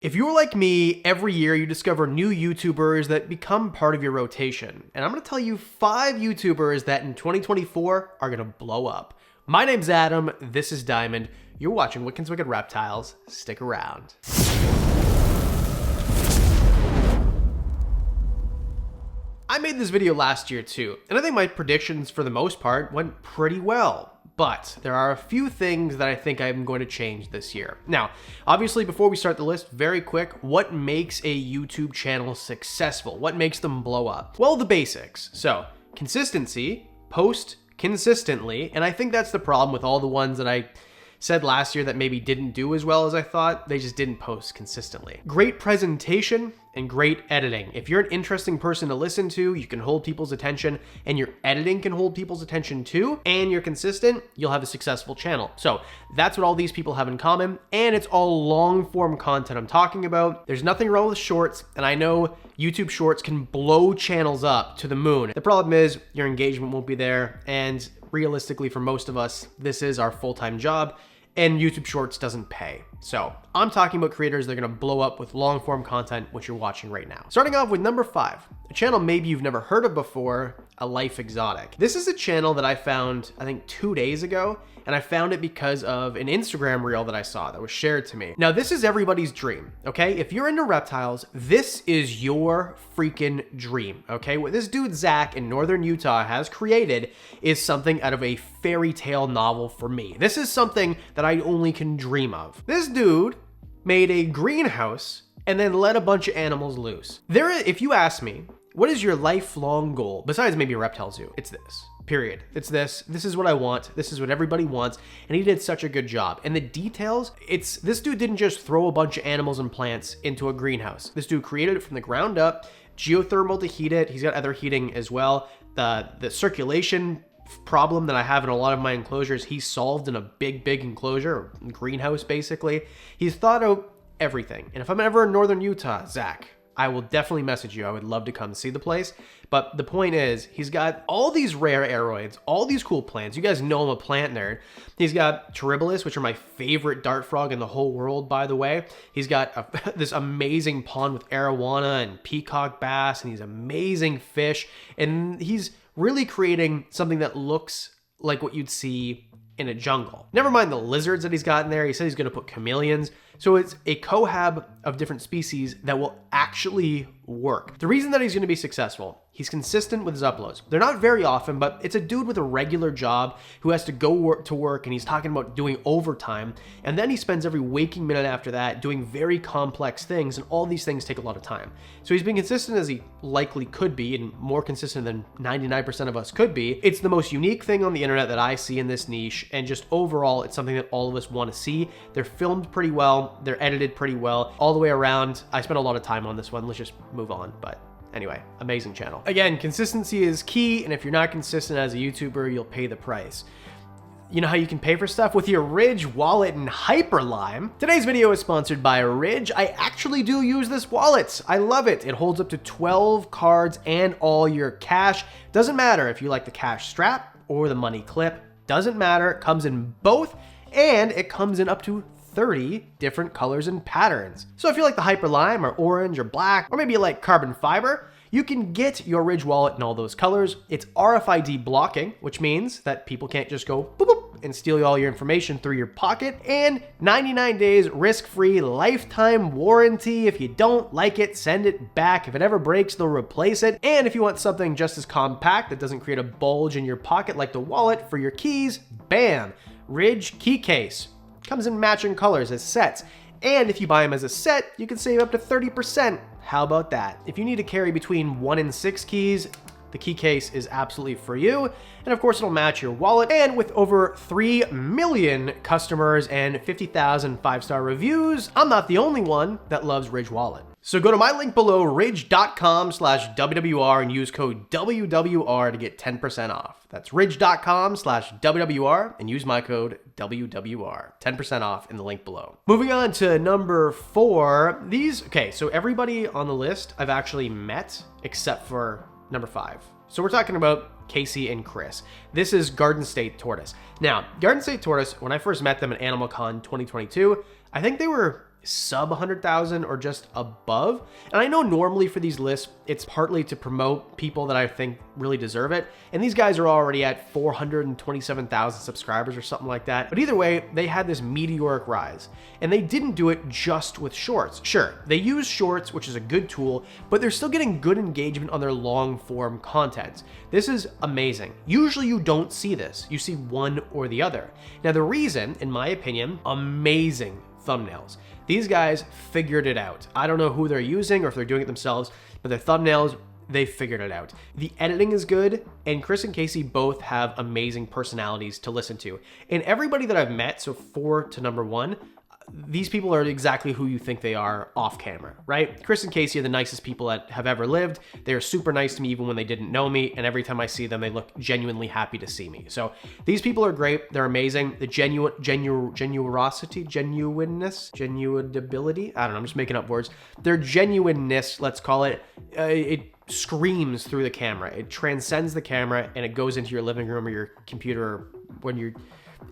If you're like me, every year you discover new YouTubers that become part of your rotation. And I'm going to tell you 5 YouTubers that in 2024 are going to blow up. My name's Adam, this is Diamond. You're watching Wickens Wicked Reptiles. Stick around. I made this video last year too, and I think my predictions for the most part went pretty well. But there are a few things that I think I'm going to change this year. Now, obviously, before we start the list, very quick, what makes a YouTube channel successful? What makes them blow up? Well, the basics. So, consistency, post consistently, and I think that's the problem with all the ones that I said last year that maybe didn't do as well as I thought. They just didn't post consistently. Great presentation and great editing. If you're an interesting person to listen to, you can hold people's attention, and your editing can hold people's attention too, and you're consistent, you'll have a successful channel. So that's what all these people have in common, and it's all long form content I'm talking about. There's nothing wrong with shorts, and I know YouTube shorts can blow channels up to the moon. The problem is your engagement won't be there, and realistically for most of us, this is our full-time job, and YouTube Shorts doesn't pay. So I'm talking about creators that are going to blow up with long form content, which you're watching right now. Starting off with number 5, a channel maybe you've never heard of before, A Life Exotic. This is a channel that I found, I think 2 days ago, and I found it because of an Instagram reel that I saw that was shared to me. Now, this is everybody's dream, okay? If you're into reptiles, this is your freaking dream, okay? What this dude, Zach, in Northern Utah has created is something out of a fairy tale novel for me. This is something that I only can dream of. This dude made a greenhouse and then let a bunch of animals loose. If you ask me, what is your lifelong goal, besides maybe a reptile zoo? It's this. Period. It's this. This is what I want. This is what everybody wants. And he did such a good job. And the details, this dude didn't just throw a bunch of animals and plants into a greenhouse. This dude created it from the ground up, geothermal to heat it. He's got other heating as well. The circulation problem that I have in a lot of my enclosures, he solved in a big enclosure, or greenhouse basically. He's thought out everything. And if I'm ever in Northern Utah, Zach, I will definitely message you. I would love to come see the place. But the point is, he's got all these rare aeroids, all these cool plants. You guys know I'm a plant nerd. He's got Terribilis, which are my favorite dart frog in the whole world, by the way. He's got this amazing pond with arowana and peacock bass and these amazing fish. And he's really creating something that looks like what you'd see in a jungle. Never mind the lizards that he's got in there. He said he's going to put chameleons. So it's a cohab of different species that will actually work. The reason that he's going to be successful, he's consistent with his uploads. They're not very often, but it's a dude with a regular job who has to go to work, and he's talking about doing overtime. And then he spends every waking minute after that doing very complex things, and all these things take a lot of time. So he's been consistent as he likely could be, and more consistent than 99% of us could be. It's the most unique thing on the internet that I see in this niche, and just overall, it's something that all of us want to see. They're filmed pretty well. They're edited pretty well. All the way around, I spent a lot of time on this one. Let's just move on, but anyway, amazing channel. Again, consistency is key, and if you're not consistent as a YouTuber, you'll pay the price. You know how you can pay for stuff? With your Ridge wallet and Hyperlime. Today's video is sponsored by Ridge. I actually do use this wallet. I love it. It holds up to 12 cards and all your cash. Doesn't matter if you like the cash strap or the money clip. Doesn't matter. It comes in both, and it comes in up to 30 different colors and patterns. So if you like the Hyperlime or orange or black, or maybe you like carbon fiber, you can get your Ridge wallet in all those colors. It's RFID blocking, which means that people can't just go boop, boop, and steal all your information through your pocket, and 99 days risk-free lifetime warranty. If you don't like it, send it back. If it ever breaks, they'll replace it. And if you want something just as compact that doesn't create a bulge in your pocket like the wallet for your keys, bam, Ridge key case. Comes in matching colors as sets. And if you buy them as a set, you can save up to 30%. How about that? If you need to carry between 1 and 6 keys, the key case is absolutely for you. And of course, it'll match your wallet. And with over 3 million customers and 50,000 5-star reviews, I'm not the only one that loves Ridge Wallet. So go to my link below, ridge.com/WWR, and use code WWR to get 10% off. That's ridge.com/WWR and use my code WWR. 10% off in the link below. Moving on to number 4. Okay, so everybody on the list I've actually met except for number 5. So we're talking about Casey and Chris. This is Garden State Tortoise. Now, Garden State Tortoise, when I first met them at Animal Con 2022, I think they were sub 100,000 or just above. And I know normally for these lists, it's partly to promote people that I think really deserve it. And these guys are already at 427,000 subscribers or something like that. But either way, they had this meteoric rise, and they didn't do it just with shorts. Sure, they use shorts, which is a good tool, but they're still getting good engagement on their long form content. This is amazing. Usually you don't see this. You see one or the other. Now the reason, in my opinion, amazing thumbnails. These guys figured it out. I don't know who they're using or if they're doing it themselves, but their thumbnails, they figured it out. The editing is good, and Chris and Casey both have amazing personalities to listen to. And everybody that I've met, so 4 to number 1, these people are exactly who you think they are off camera, right? Chris and Casey are the nicest people that have ever lived. They're super nice to me even when they didn't know me, and every time I see them, they look genuinely happy to see me. So these people are great. They're amazing. The genuinity, genuinability, I don't know, I'm just making up words. Their genuineness, let's call it, it screams through the camera. It transcends the camera, and it goes into your living room or your computer when you're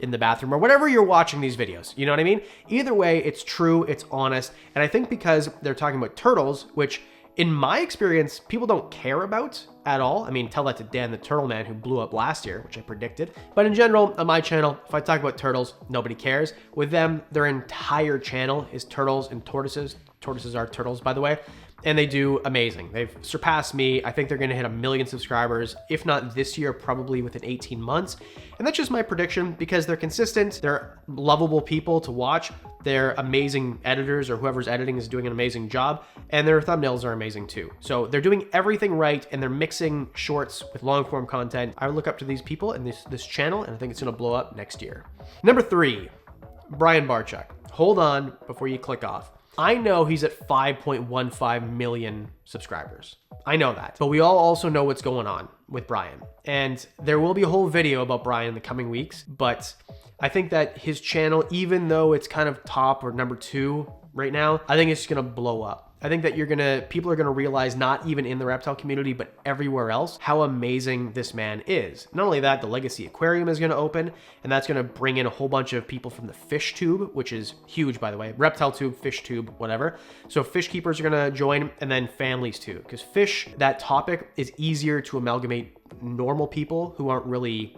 in the bathroom or whatever you're watching these videos. You know what I mean? Either way, it's true, it's honest. And I think because they're talking about turtles, which in my experience, people don't care about at all. I mean, tell that to Dan the Turtle Man who blew up last year, which I predicted. But in general, on my channel, if I talk about turtles, nobody cares. With them, their entire channel is turtles and tortoises. Tortoises are turtles, by the way. And they do amazing. They've surpassed me. I think they're gonna hit 1 million subscribers, if not this year, probably within 18 months. And that's just my prediction because they're consistent, they're lovable people to watch, they're amazing editors, or whoever's editing is doing an amazing job, and their thumbnails are amazing too. So they're doing everything right, and they're mixing shorts with long form content. I look up to these people and this channel, and I think it's gonna blow up next year. Number 3, Brian Barchuk. Hold on before you click off. I know he's at 5.15 million subscribers. I know that. But we all also know what's going on with Brian. And there will be a whole video about Brian in the coming weeks. But I think that his channel, even though it's kind of top or number 2 right now, I think it's gonna blow up. I think that people are gonna realize, not even in the reptile community, but everywhere else, how amazing this man is. Not only that, the Legacy Aquarium is gonna open, and that's gonna bring in a whole bunch of people from the fish tube, which is huge, by the way. Reptile tube, fish tube, whatever. So fish keepers are gonna join, and then families too. Because fish, that topic is easier to amalgamate normal people who aren't really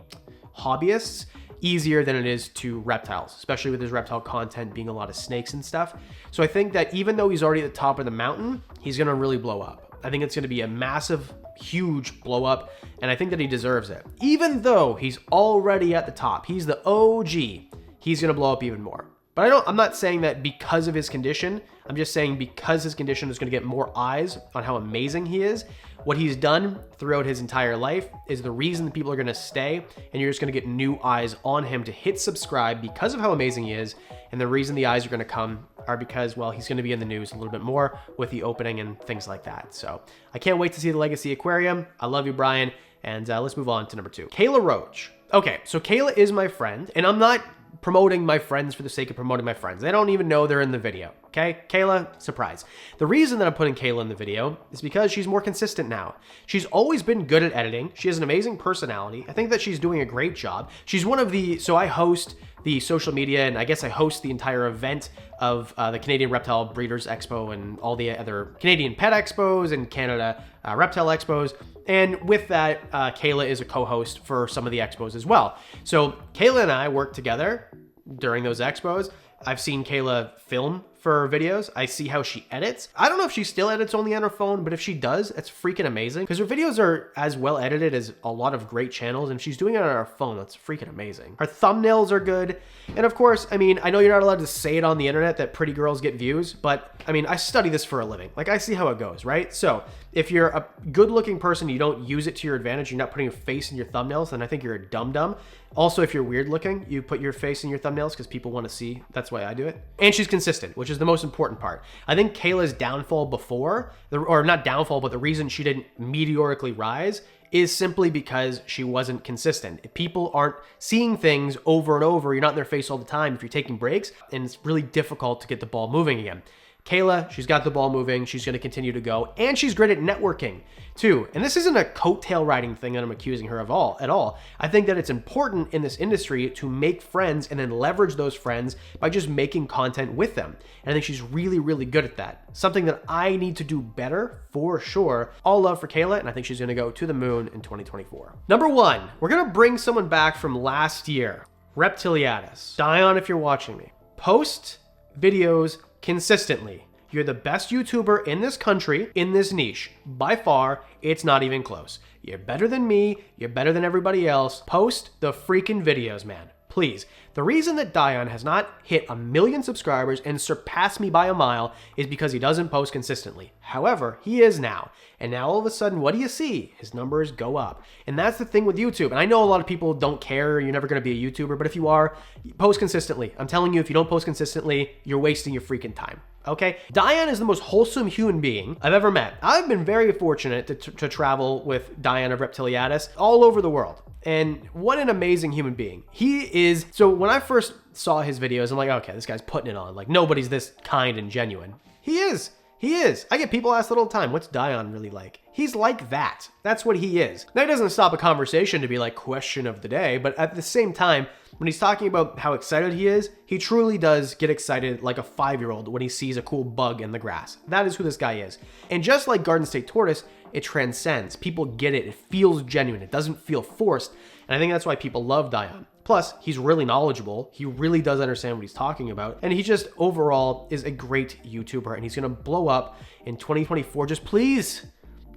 hobbyists, easier than it is to reptiles, especially with his reptile content being a lot of snakes and stuff. So I think that even though he's already at the top of the mountain, he's gonna really blow up. I think it's gonna be a massive, huge blow up, and I think that he deserves it. Even though he's already at the top, he's the OG, he's gonna blow up even more. But I'm not saying that because of his condition. I'm just saying because his condition is going to get more eyes on how amazing he is. What he's done throughout his entire life is the reason that people are going to stay, and you're just going to get new eyes on him to hit subscribe because of how amazing he is. And the reason the eyes are going to come are because, well, he's going to be in the news a little bit more with the opening and things like that. So I can't wait to see the Legacy Aquarium. I love you, Brian. And let's move on to number 2. Kayla Roach. Okay, so Kayla is my friend, and I'm not promoting my friends for the sake of promoting my friends. They don't even know they're in the video, okay? Kayla, surprise. The reason that I'm putting Kayla in the video is because she's more consistent now. She's always been good at editing. She has an amazing personality. I think that she's doing a great job. She's one of the, so I host the social media, and I guess I host the entire event of the Canadian Reptile Breeders Expo and all the other Canadian Pet Expos and Canada Reptile Expos. And with that, Kayla is a co-host for some of the expos as well. So Kayla and I work together during those expos. I've seen Kayla film for videos. I see how she edits. I don't know if she still edits only on her phone, but if she does, it's freaking amazing because her videos are as well edited as a lot of great channels, and she's doing it on her phone. That's freaking amazing. Her thumbnails are good. And of course, I mean, I know you're not allowed to say it on the internet that pretty girls get views, but I mean, I study this for a living. Like, I see how it goes, right? So if you're a good looking person, you don't use it to your advantage, you're not putting your face in your thumbnails, then I think you're a dum-dum. Also, if you're weird looking, you put your face in your thumbnails because people want to see. That's why I do it. And she's consistent, which is the most important part. I think Kayla's downfall before, or not downfall, but the reason she didn't meteorically rise is simply because she wasn't consistent. If people aren't seeing things over and over, you're not in their face all the time if you're taking breaks, and it's really difficult to get the ball moving again. Kayla, she's got the ball moving. She's going to continue to go. And she's great at networking too. And this isn't a coattail riding thing that I'm accusing her of at all. I think that it's important in this industry to make friends and then leverage those friends by just making content with them. And I think she's really, really good at that. Something that I need to do better for sure. All love for Kayla, and I think she's going to go to the moon in 2024. Number 1, we're going to bring someone back from last year. Reptiliatus. Dion, if you're watching me, post videos consistently. You're the best YouTuber in this country, in this niche. By far, it's not even close. You're better than me. You're better than everybody else. Post the freaking videos, man. Please. The reason that Dion has not hit 1 million subscribers and surpassed me by a mile is because he doesn't post consistently. However, he is now. And now all of a sudden, what do you see? His numbers go up. And that's the thing with YouTube. And I know a lot of people don't care. You're never going to be a YouTuber. But if you are, post consistently. I'm telling you, if you don't post consistently, you're wasting your freaking time. Okay? Dion is the most wholesome human being I've ever met. I've been very fortunate to travel with Dion of Reptiliatus all over the world. And what an amazing human being. He is. So when I first saw his videos, I'm like, okay, this guy's putting it on. Like, nobody's this kind and genuine. He is. He is. I get people asked that all the time. What's Dion really like? He's like that. That's what he is. That doesn't stop a conversation to be like question of the day, but at the same time, when he's talking about how excited he is, he truly does get excited like a 5-year-old when he sees a cool bug in the grass. That is who this guy is. And just like Garden State Tortoise, it transcends. People get it. It feels genuine. It doesn't feel forced. And I think that's why people love Dion. Plus, he's really knowledgeable. He really does understand what he's talking about. And he just overall is a great YouTuber, and he's going to blow up in 2024. Just please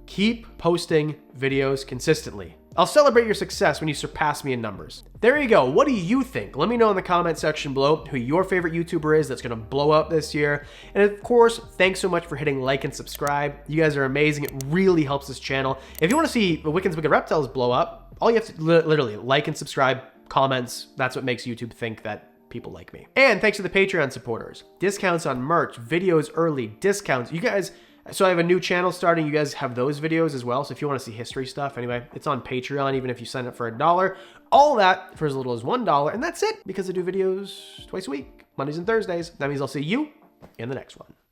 keep posting videos consistently. I'll celebrate your success when you surpass me in numbers. There you go. What do you think? Let me know in the comment section below who your favorite YouTuber is that's going to blow up this year. And of course, thanks so much for hitting like and subscribe. You guys are amazing. It really helps this channel. If you want to see the Wickens Wicked Reptiles blow up, all you have to literally like and subscribe, comments. That's what makes YouTube think that people like me. And thanks to the Patreon supporters. Discounts on merch, videos early, discounts. You guys... So I have a new channel starting. You guys have those videos as well. So if you want to see history stuff, anyway, it's on Patreon, even if you sign up for $1. All that for as little as $1. And that's it, because I do videos twice a week, Mondays and Thursdays. That means I'll see you in the next one.